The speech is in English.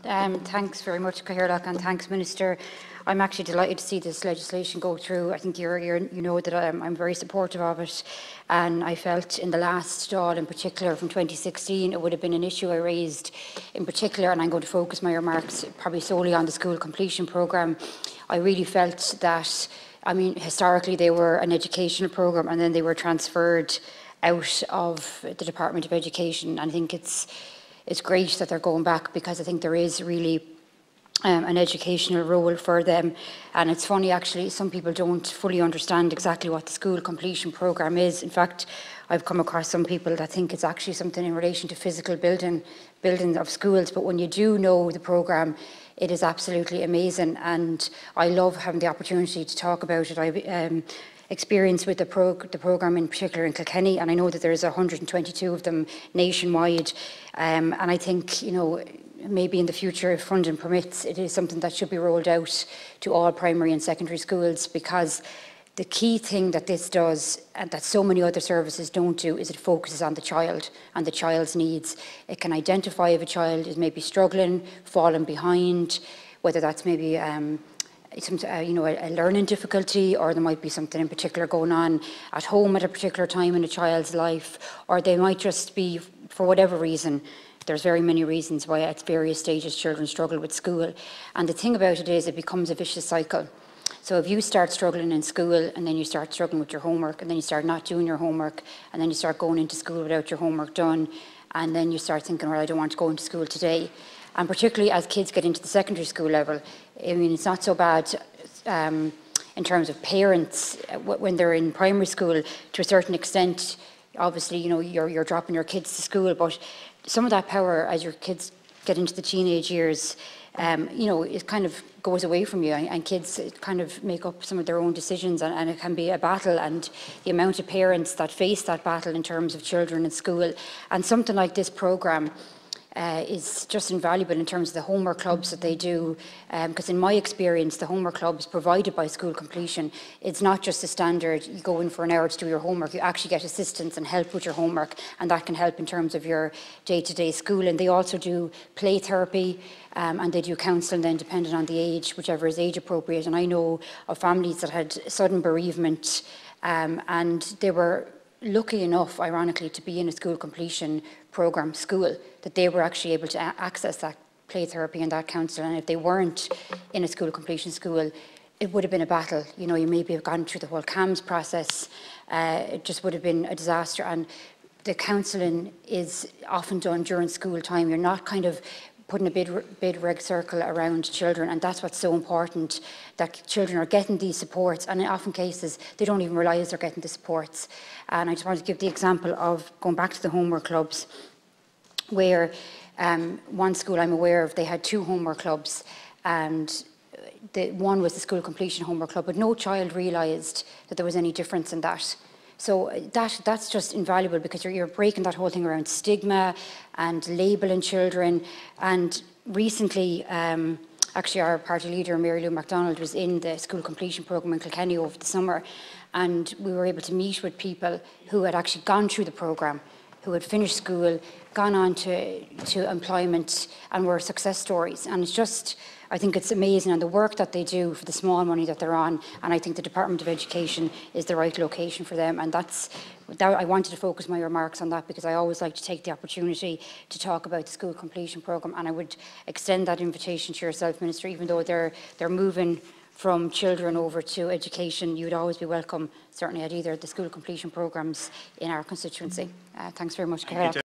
Thanks very much, Cathaoirleach, and thanks, Minister. I'm actually delighted to see this legislation go through. I think you know that I'm very supportive of it, and I felt in the last Dáil in particular from 2016 it would have been an issue I raised in particular, and I'm going to focus my remarks probably solely on the school completion programme. I really felt that, I mean, historically they were an educational programme and then they were transferred out of the Department of Education. And I think it's great that they're going back, because I think there is really an educational role for them. And it's funny, actually, some people don't fully understand exactly what the school completion programme is. In fact, I've come across some people that think it's actually something in relation to physical building of schools. But when you do know the programme, it is absolutely amazing, and I love having the opportunity to talk about it. I've experience with the programme in particular in Kilkenny, and I know that there's 122 of them nationwide, and I think, you know, maybe in the future, if funding permits, it is something that should be rolled out to all primary and secondary schools, because the key thing that this does, and that so many other services don't do, is it focuses on the child and the child's needs. It can identify if a child is maybe struggling, falling behind, whether that's maybe you know, a learning difficulty, or there might be something in particular going on at home at a particular time in a child's life, or they might just be, for whatever reason. There's very many reasons why at various stages children struggle with school. And the thing about it is it becomes a vicious cycle. So if you start struggling in school, and then you start struggling with your homework, and then you start not doing your homework, and then you start going into school without your homework done, and then you start thinking, well, I don't want to go into school today. And particularly as kids get into the secondary school level, I mean, it's not so bad in terms of parents when they're in primary school. To a certain extent, obviously, you know, you're dropping your kids to school, but some of that power as your kids get into the teenage years, you know, it kind of goes away from you, and kids kind of make up some of their own decisions, and it can be a battle, and the amount of parents that face that battle in terms of children in school. And something like this programme is just invaluable in terms of the homework clubs that they do, because in my experience, the homework clubs provided by school completion, it's not just a standard, you go in for an hour to do your homework, you actually get assistance and help with your homework, and that can help in terms of your day-to-day schooling. They also do play therapy, and they do counselling then depending on the age, whichever is age appropriate. And I know of families that had sudden bereavement, and they were lucky enough, ironically, to be in a school completion programme school, that they were actually able to access that play therapy and that counsel. And if they weren't in a school completion school, it would have been a battle. You know, you maybe have gone through the whole CAMS process. It just would have been a disaster. And the counselling is often done during school time. You're not kind of putting a big red circle around children, and that's what's so important, that children are getting these supports, and in often cases they don't even realise they're getting the supports. And I just want to give the example of going back to the homework clubs, where one school I'm aware of, they had 2 homework clubs, and one was the school completion homework club, but no child realised that there was any difference in that. So that's just invaluable, because you're breaking that whole thing around stigma and labelling children. And recently, actually our party leader, Mary Lou MacDonald, was in the school completion programme in Kilkenny over the summer, and we were able to meet with people who had actually gone through the programme, who had finished school, gone on to employment, and were success stories. And it's just, I think it's amazing, and the work that they do for the small money that they're on, and I think the Department of Education is the right location for them. And that I wanted to focus my remarks on that, because I always like to take the opportunity to talk about the school completion programme, and I would extend that invitation to yourself, Minister. Even though they're moving from children over to education, you would always be welcome, certainly at either of the school completion programmes in our constituency. Thanks very much, Cathaoirleach.